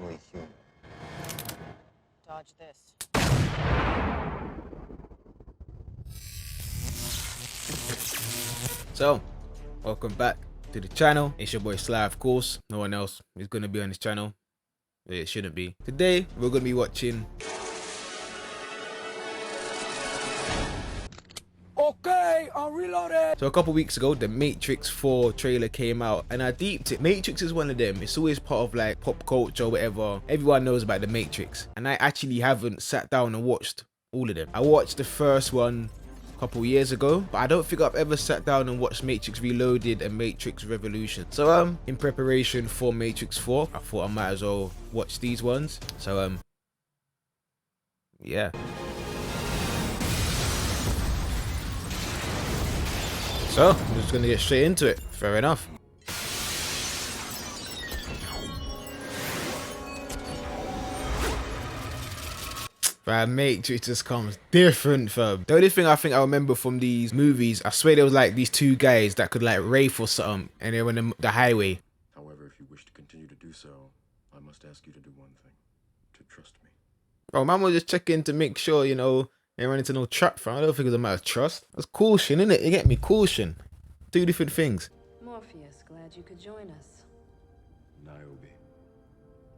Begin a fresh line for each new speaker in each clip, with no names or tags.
only human.
Dodge this.
So, welcome back to the channel. It's your boy Sly, of course. No one else is going to be on this channel. It shouldn't be. Today, we're going to be watching...
Okay, I'm reloaded.
So a couple weeks ago, the Matrix 4 trailer came out and I deeped it. Matrix is one of them. It's always part of like pop culture or whatever. Everyone knows about the Matrix. And I actually haven't sat down and watched all of them. I watched the first one a couple years ago, but I don't think I've ever sat down and watched Matrix Reloaded and Matrix Revolution. So in preparation for Matrix 4, I thought I might as well watch these ones. So yeah. So, I'm just gonna get straight into it. Fair enough. Fam, Matrix just comes different, fam. The only thing I think I remember from these movies, I swear there was like these two guys that could like rape or something, and they were on the highway.
However, if you wish to continue to do so, I must ask you to do one thing. To trust me.
Bro, man was just checking to make sure, you know, they run into no trap, fam. I don't think it's a matter of trust. That's caution, innit? You get me? Caution. Two different things.
Morpheus, glad you could join us.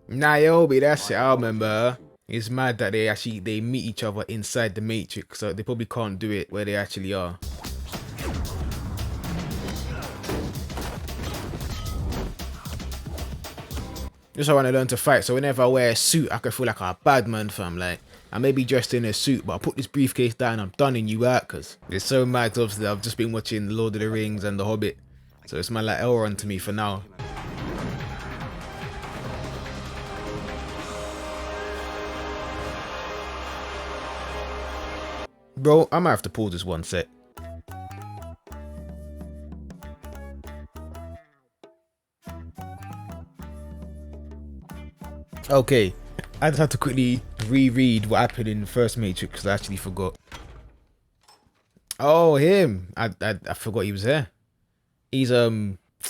Niobe, that's it. I remember her. It's mad that they meet each other inside the Matrix, so they probably can't do it where they actually are. Just I want to learn to fight, so whenever I wear a suit, I can feel like a bad man, fam. Like, I may be dressed in a suit, but I put this briefcase down, I'm done and you out, cause it's so mad. Obviously, I've just been watching Lord of the Rings and The Hobbit, so it's man like Elrond to me for now. Bro, I might have to pause this one sec. Okay, I just had to quickly reread what happened in the first Matrix because I actually forgot. Oh, him! I forgot he was there. He's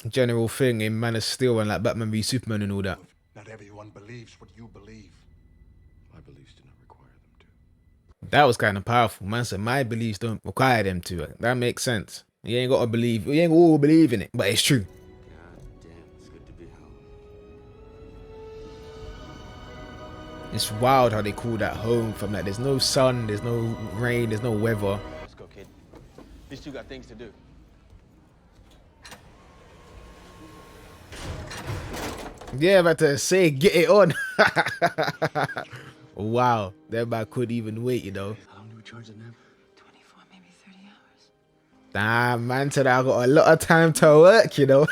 general thing in Man of Steel and like Batman v Superman and all that.
Not everyone believes what you believe.
My beliefs do not require them to.
That was kind of powerful. Man said my beliefs don't require them to. That makes sense. You ain't got to believe. You ain't all believe in it, but it's true. It's wild how they call that home from like there's no sun, there's no rain, there's no weather.
Let's go, kid. These two got things to do.
Yeah, about to say, get it on. Wow, that man couldn't even wait, you know.
How long do we charge them?
24, maybe 30 hours.
Damn, man said I got a lot of time to work, you know.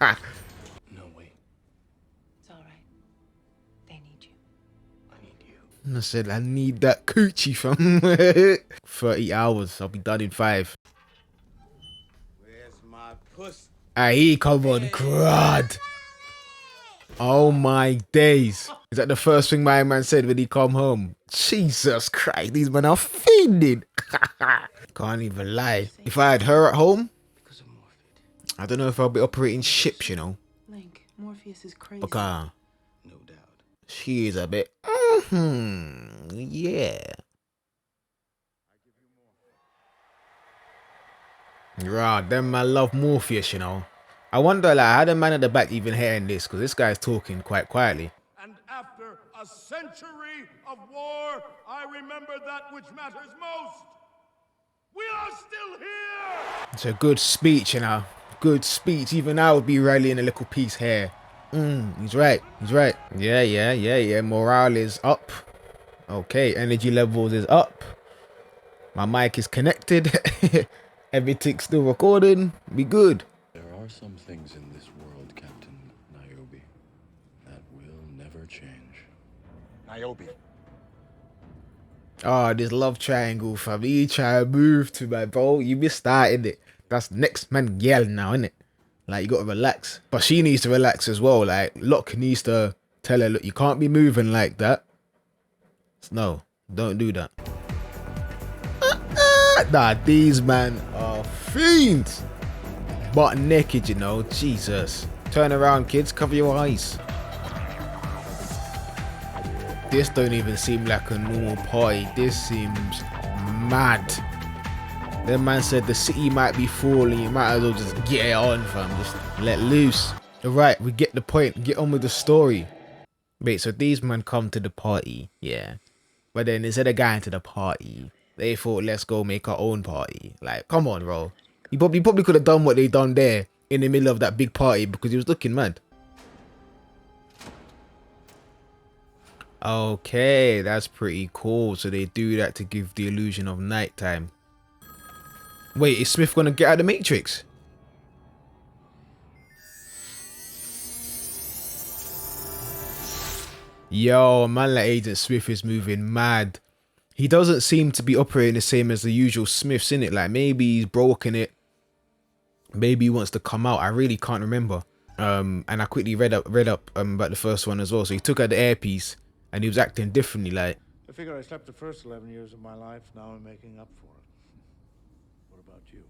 No, wait.
It's all right. They need you.
I need you.
I said I need that coochie from 30 hours. I'll be done in 5.
Where's my puss?
Ah, he come on, crud. Oh my days. Is that the first thing my man said when he come home? Jesus Christ, these men are fiending. Can't even lie. If I had her at home,
Because of Morpheus.
I don't know if I'll be operating ships, you know.
Link, Morpheus is crazy.
Because
No doubt.
she is a bit, yeah. Right, them man love Morpheus, you know. I wonder like how the man at the back even hearing this, because this guy's talking quite quietly.
And after a century of war, I remember that which matters most. We are still here!
It's a good speech, you know. Good speech. Even I would be rallying a little piece here. He's right. He's right. Yeah. Morale is up. Okay, energy levels is up. My mic is connected. Everything's still recording. Be good.
There are some things in this world, Captain Niobe, that will never change.
Niobe.
Oh, this love triangle, fam. You try to move to my bro. You be starting it. That's next man yell now, innit? Like, you gotta relax. But she needs to relax as well. Like, Locke needs to tell her, look, you can't be moving like that. No, don't do that. Nah, these man are fiends. Butt naked, you know. Jesus. Turn around, kids. Cover your eyes. This don't even seem like a normal party. This seems mad. That man said the city might be falling. You might as well just get it on, fam. Just let loose. Alright, we get the point. Get on with the story. Wait, so these men come to the party, yeah. But then instead of going to the party, they thought, let's go make our own party. Like, come on, bro. He probably could have done what they done there in the middle of that big party because he was looking mad. Okay, that's pretty cool. So they do that to give the illusion of nighttime. Wait, is Smith gonna get out of the Matrix? Yo, man, like Agent Smith is moving mad. He doesn't seem to be operating the same as the usual Smiths, innit? Like, maybe he's broken it. Maybe he wants to come out. I really can't remember. And I quickly read up about the first one as well. So he took out the earpiece and he was acting differently. Like,
I figure I slept the first 11 years of my life. Now I'm making up for it. What about you?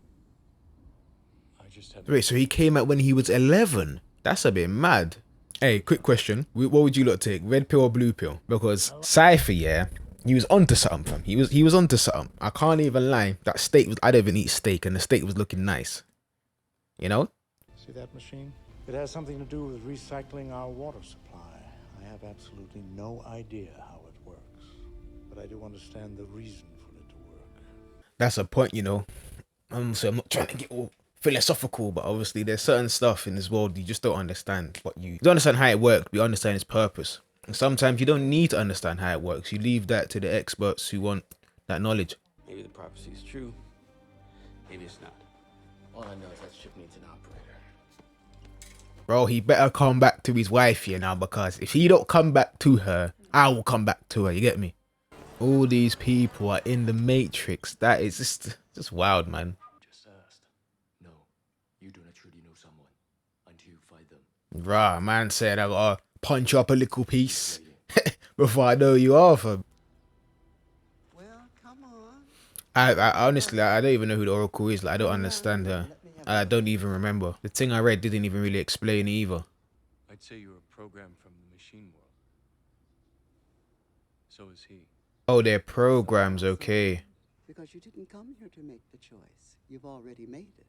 I just had.
wait, so he came out when he was 11? That's a bit mad. Hey, quick question. What would you lot take? Red pill or blue pill? Because Cypher, yeah, he was onto something, fam. He was onto something. I can't even lie. That steak was, I don't even eat steak, and the steak was looking nice. You know?
See that machine? It has something to do with recycling our water supply. I have absolutely no idea how it works, but I do understand the reason for it to work.
That's a point, you know. So I'm not trying to get all philosophical, but obviously there's certain stuff in this world you just don't understand. But you don't understand how it works, but you understand its purpose. And sometimes you don't need to understand how it works. You leave that to the experts who want that knowledge.
Maybe the prophecy is true. Maybe it's not. All I know is that ship needs an operator.
Bro, he better come back to his wife here now, because if he don't come back to her, I will come back to her. You get me? All these people are in the Matrix. That is just wild, man.
Just asked. No, you do not truly know someone until you fight them.
Rah, man said I gotta punch up a little piece before I know you are, fam.
Well, come on.
I honestly, I don't even know who the Oracle is. Like, I don't understand her. I don't even remember. The thing I read didn't even really explain either.
I'd say you're a program from the machine world. So is he.
Oh, they're programs, okay.
Because you didn't come here to make the choice. You've already made it.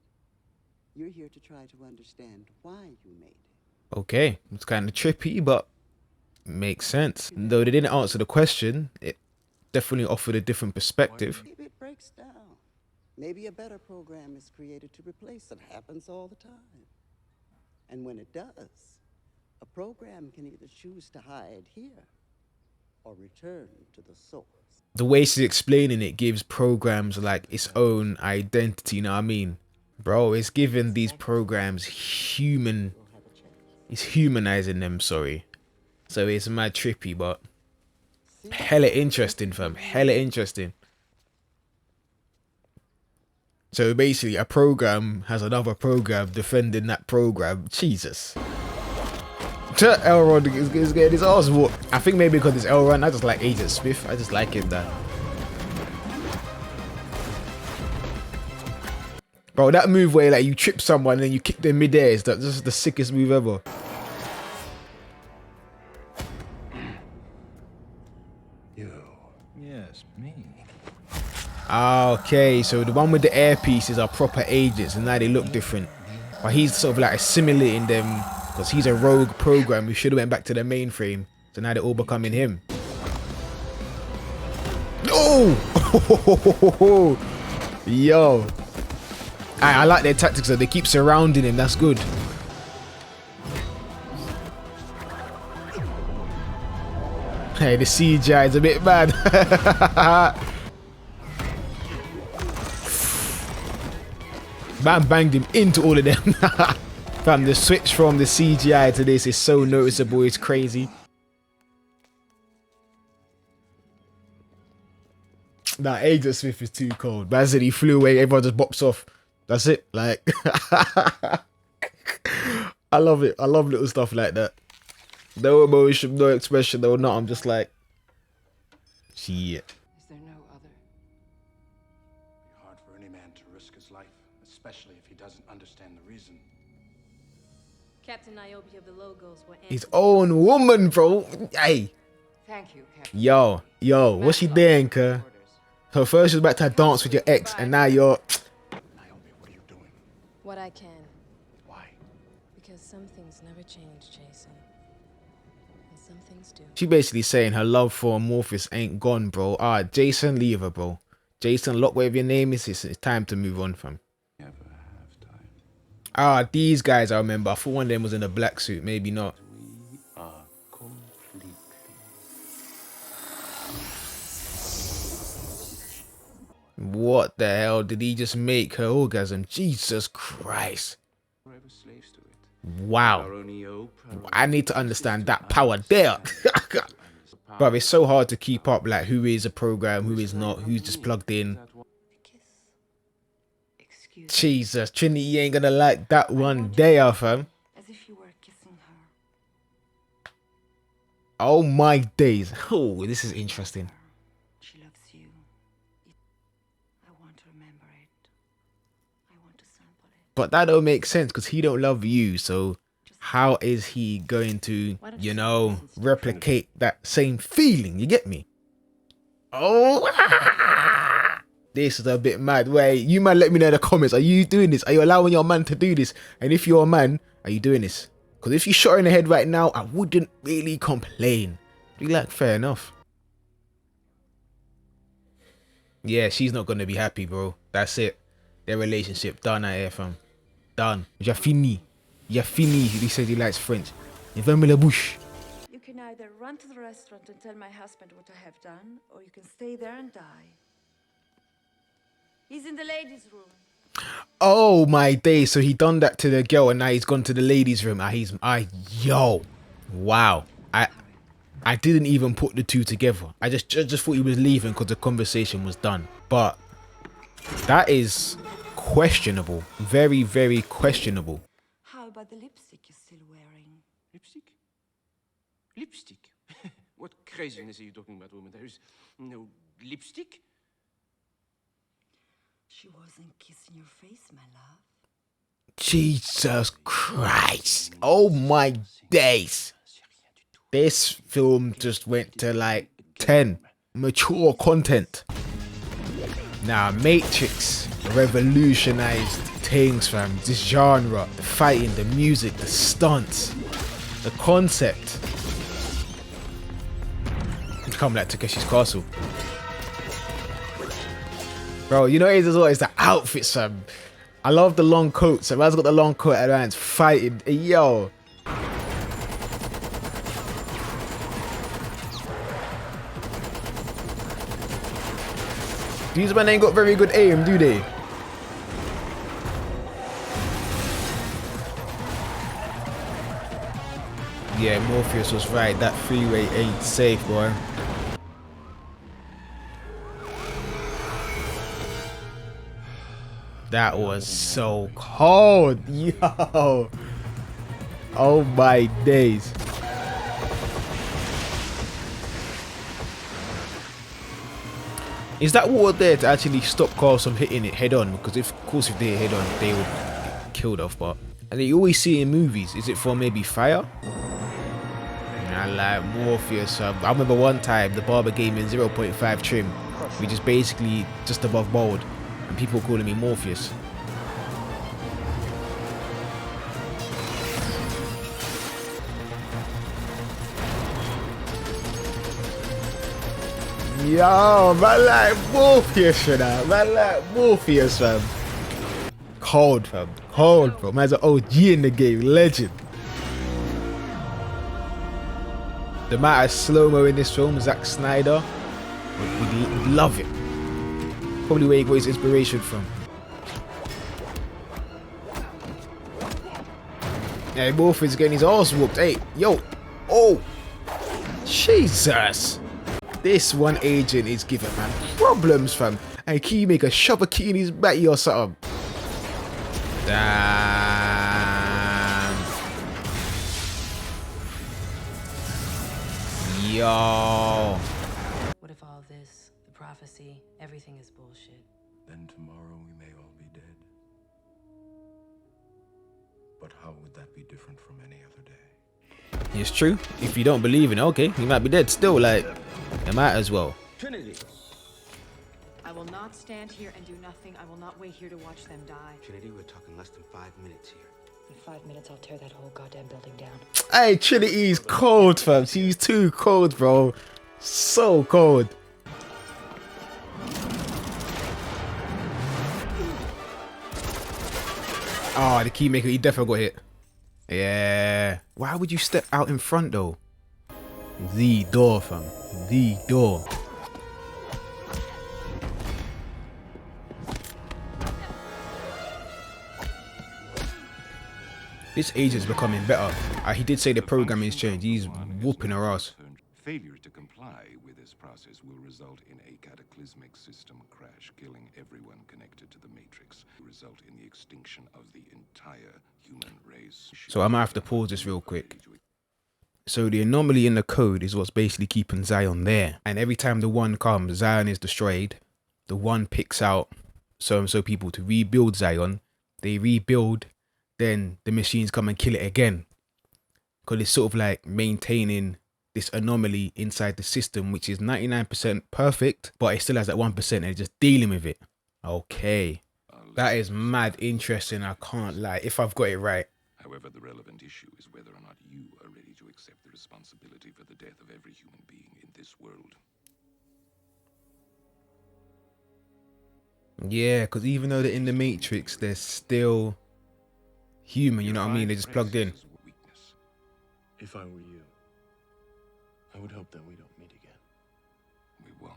You're here to try to understand why you made it.
Okay, it's kind of trippy, but makes sense. Though they didn't answer the question, it definitely offered a different perspective.
Maybe it breaks down. Maybe a better program is created to replace it. Happens all the time. And when it does, a program can either choose to hide here or return to the source.
The way she's explaining it gives programs like its own identity, you know what I mean? Bro, it's giving these programs human. It's humanizing them, sorry. So it's mad trippy, but hella interesting, fam. Hella interesting. So basically, a program has another program defending that program. Jesus. Elrond is getting his ass whooped. I think maybe because it's Elrond, I just like Agent Smith. I just like him, that. Bro, that move where like you trip someone and then you kick them mid-air is just the sickest move ever.
You. Yes, me.
Okay, so the one with the earpieces are proper agents and now they look different. But he's sort of like assimilating them because he's a rogue program who should have went back to the mainframe. So now they're all becoming him. Oh! Yo. I like their tactics though. They keep surrounding him. That's good. Hey, the CGI is a bit bad. Man banged him into all of them. Fam, the switch from the CGI to this is so noticeable. It's crazy. Nah, Agent Smith is too cold. Man said he flew away. Everyone just bops off. That's it. Like, I love it. I love little stuff like that. No emotion, no expression, no not. I'm just like, shit.
Is there no other?
It'd be hard for any man to risk his life, especially if he doesn't understand the reason.
Captain Niobe of the Logos will
His own woman, bro. Hey,
Thank you, Captain.
Yo, what's she doing, cuz? So first you're about to dance with your ex, and now you're...
Naomi, what are you doing?
What I can.
Why?
Because some things never change, Jason. And some things do.
She basically saying her love for Morpheus ain't gone, bro. Jason, leave her, bro. Jason, lock whatever your name is. It's time to move on, fam.
Never have time.
These guys I remember. I thought one of them was in a black suit. Maybe not.
We are completely.
What the hell did he just make her orgasm? Jesus Christ.
Forever slaves to it.
Wow.
Our only hope,
I need to understand that power there. But it's so hard to keep up, like who is a program, who is not, who's just plugged in.
Excuse
Jesus, Trinity, you ain't gonna like that one day, fam.
As if you were kissing her.
Oh my days. Oh, this is interesting.
She loves you. I want to remember it. I want to sample it.
But that don't make sense because he don't love you, so how is he going to, you know, replicate that same feeling? You get me? Oh, this is a bit mad. Wait, you man, let me know in the comments. Are you doing this? Are you allowing your man to do this? And if you're a man, are you doing this? Because if you shot her in the head right now, I wouldn't really complain. Be like, fair enough. Yeah, she's not going to be happy, bro. That's it. Their relationship done out here, fam. Done. J'ai fini. J'ai fini. He said he likes French. Il va me la bouche.
You can either run to the restaurant and tell my husband what I have done, or you can stay there and die. He's in the ladies' room.
Oh my days. So he done that to the girl and now he's gone to the ladies' room. Yo. Wow. I didn't even put the two together. I just thought he was leaving because the conversation was done. But that is questionable. Very, very questionable.
How about the lipstick you're still wearing?
Lipstick? Lipstick? What craziness are you talking about, woman? There is no lipstick.
She wasn't kissing your face, my love.
Jesus Christ. Oh my days. This film just went to like 10. Mature content. Now, Matrix revolutionized things, fam. This genre, the fighting, the music, the stunts, the concept. Come like Takeshi's Castle. Bro, you know what it is as well? It's the outfits, fam. I love the long coats. Man's got the long coat and man's fighting. Hey, yo. These men ain't got very good aim, do they? Yeah, Morpheus was right. That freeway ain't safe, boy. That was so cold, yo. Oh my days. Is that water there to actually stop cars from hitting it head on? Because of course if they hit head on, they would get killed off. But and you always see in movies, is it for maybe fire? I like Morpheus. I remember one time the barber gave me 0.5 trim, which is basically just above bald, and people calling me Morpheus. Yo, man like Morpheus, you know. Man like Morpheus, fam. Cold, fam. Cold, bro. Man's an OG in the game. Legend. The amount of slow-mo in this film, Zack Snyder would love it. Probably where he got his inspiration from. Yeah, Morpheus getting his ass whooped. Hey, yo. Oh. Jesus. This one agent is giving man problems, fam. And can you make a shove a key in his batty or something? Damn. Yo.
What if all this, the prophecy, everything is bullshit?
Then tomorrow we may all be dead. But how would that be different from any other day?
It's true. If you don't believe in it, okay, he might be dead still. Like, it might as well.
Trinity.
I will not stand here and do nothing. I will not wait here to watch them die.
Trinity, we're talking less than 5 minutes here.
In 5 minutes, I'll tear that whole goddamn building down.
Hey, Trinity's cold, fam. She's too cold, bro. So cold. Oh, the keymaker, he definitely got hit. Yeah. Why would you step out in front, though? The door, fam. The door. This agent's becoming better. He did say the programming's changed. He's whooping her ass.
Failure to comply with this process will result in a cataclysmic system crash, killing everyone connected to the Matrix, result in the extinction of the entire human race.
So I'm gonna have to pause this real quick. So the anomaly in the code is what's basically keeping Zion there. And every time the one comes, Zion is destroyed. The one picks out so people to rebuild Zion. They rebuild, then the machines come and kill it again. Because it's sort of like maintaining this anomaly inside the system, which is 99% perfect, but it still has that 1% and it's just dealing with it. Okay. That is mad interesting, I can't lie, if I've got it right.
However, the relevant issue is whether or not you are ready to accept the responsibility for the death of every human being in this world.
Yeah, because even though they're in the Matrix, they're still human, you know what I mean? They're just plugged in.
If I were you, I would hope that we don't meet again. We won't.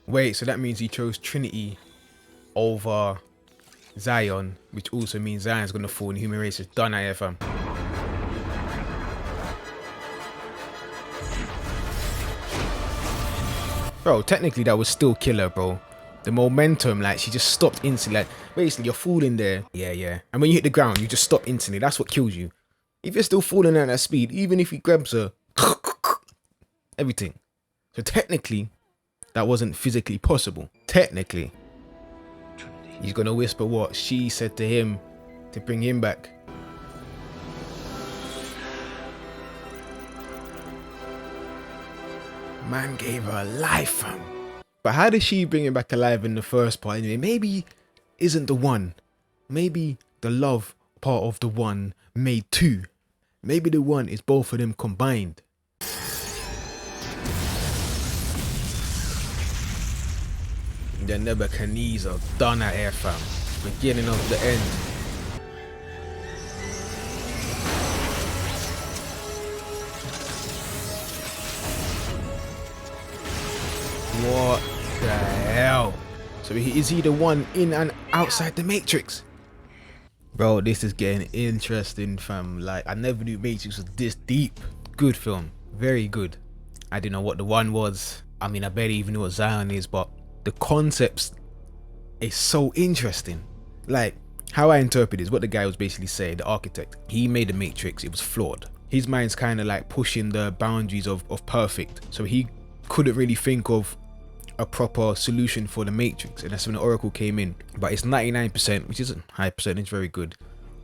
Wait, so that means he chose Trinity over Zion, which also means Zion's gonna fall and the human race is done out here, fam. Bro, technically that was still killer, bro. The momentum, like, she just stopped instantly. Like, basically, you're falling there. Yeah. And when you hit the ground, you just stop instantly. That's what kills you. If you're still falling at that speed, even if he grabs her, everything. So technically, that wasn't physically possible. Technically. He's gonna whisper what she said to him to bring him back. Man gave her life, fam. But how did she bring him back alive in the first part anyway? Maybe isn't the one. Maybe the love part of the one made two. Maybe the one is both of them combined. The Nebuchadnezzar done at air, fam. Beginning of the end. What the hell? So is he the one in and outside the Matrix? Bro, this is getting interesting, fam. Like, I never knew Matrix was this deep. Good film. Very good. I didn't know what the one was. I mean, I barely even know what Zion is, but the concepts is so interesting. Like, how I interpret is what the guy was basically saying, the architect. He made the Matrix, it was flawed. His mind's kind of like pushing the boundaries of perfect. So he couldn't really think of a proper solution for the Matrix, and that's when the Oracle came in. But it's 99%, which is a high percentage, very good.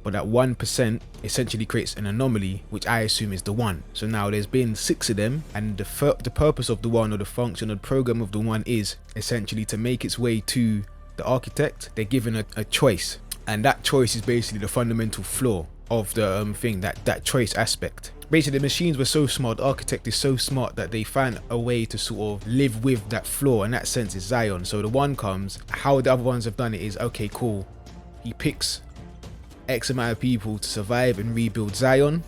But that 1% essentially creates an anomaly, which I assume is the one. So now there's been 6 of them, and the purpose of the one, or the function or the program of the one, is essentially to make its way to the architect. They're given a choice, and that choice is basically the fundamental flaw of the thing, that choice aspect. Basically, the machines were so smart, the architect is so smart that they found a way to sort of live with that flaw, and that sense is Zion. So the one comes, how the other ones have done it is, okay, cool, he picks X amount of people to survive and rebuild Zion.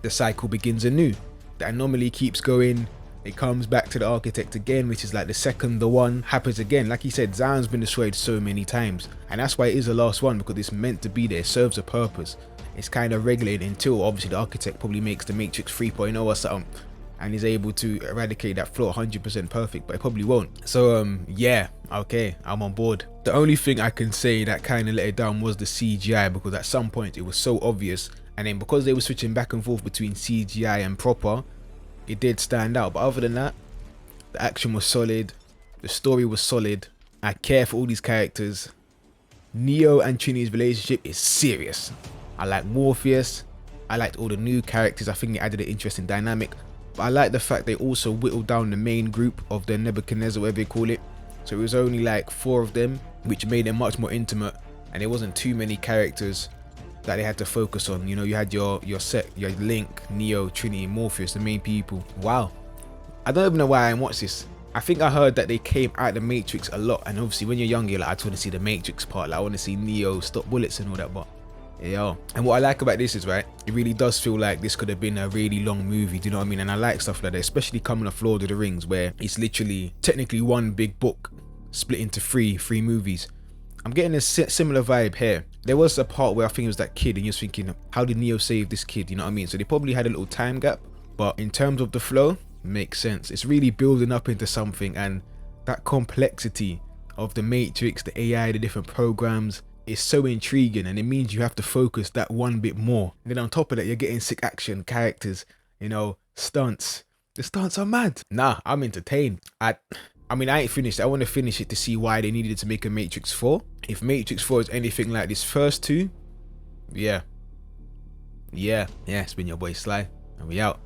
The cycle begins anew. The anomaly keeps going. It comes back to the architect again, which is like the second the one happens again. Like he said, Zion's been destroyed so many times, and that's why it is the last one, because it's meant to be there. It serves a purpose. It's kind of regulated until obviously the architect probably makes the Matrix 3.0 or something and is able to eradicate that flaw 100% perfect, but it probably won't. So yeah, okay, I'm on board. The only thing I can say that kind of let it down was the CGI, because at some point it was so obvious, and then because they were switching back and forth between CGI and proper, it did stand out. But other than that, the action was solid, the story was solid. I care for all these characters. Neo and Trinity's relationship is serious. I like Morpheus, I liked all the new characters. I think it added an interesting dynamic. But I like the fact they also whittled down the main group of the Nebuchadnezzar, whatever they call it. So it was only like 4 of them, which made it much more intimate. And there wasn't too many characters that they had to focus on. You know, you had your set, your Link, Neo, Trinity, Morpheus, the main people. Wow. I don't even know why I watched this. I think I heard that they came out the Matrix a lot, and obviously when you're younger, you're like, I just want to see the Matrix part, like I want to see Neo stop bullets and all that, but yeah. And what I like about this is, right, it really does feel like this could have been a really long movie, do you know what I mean? And I like stuff like that, especially coming off Lord of the Rings, where it's literally technically one big book split into three movies. I'm getting a similar vibe here. There was a part where I think it was that kid, and you're thinking, how did Neo save this kid, you know what I mean? So they probably had a little time gap, but in terms of the flow, makes sense. It's really building up into something, and that complexity of the Matrix, the AI, the different programs is so intriguing, and it means you have to focus that one bit more. And then on top of that, you're getting sick action, characters, you know, stunts. The stunts are mad. Nah, I'm entertained. I mean, I ain't finished. I want to finish it to see why they needed to make a Matrix 4. If Matrix 4 is anything like this first 2, yeah, it's been your boy Sly, and we out.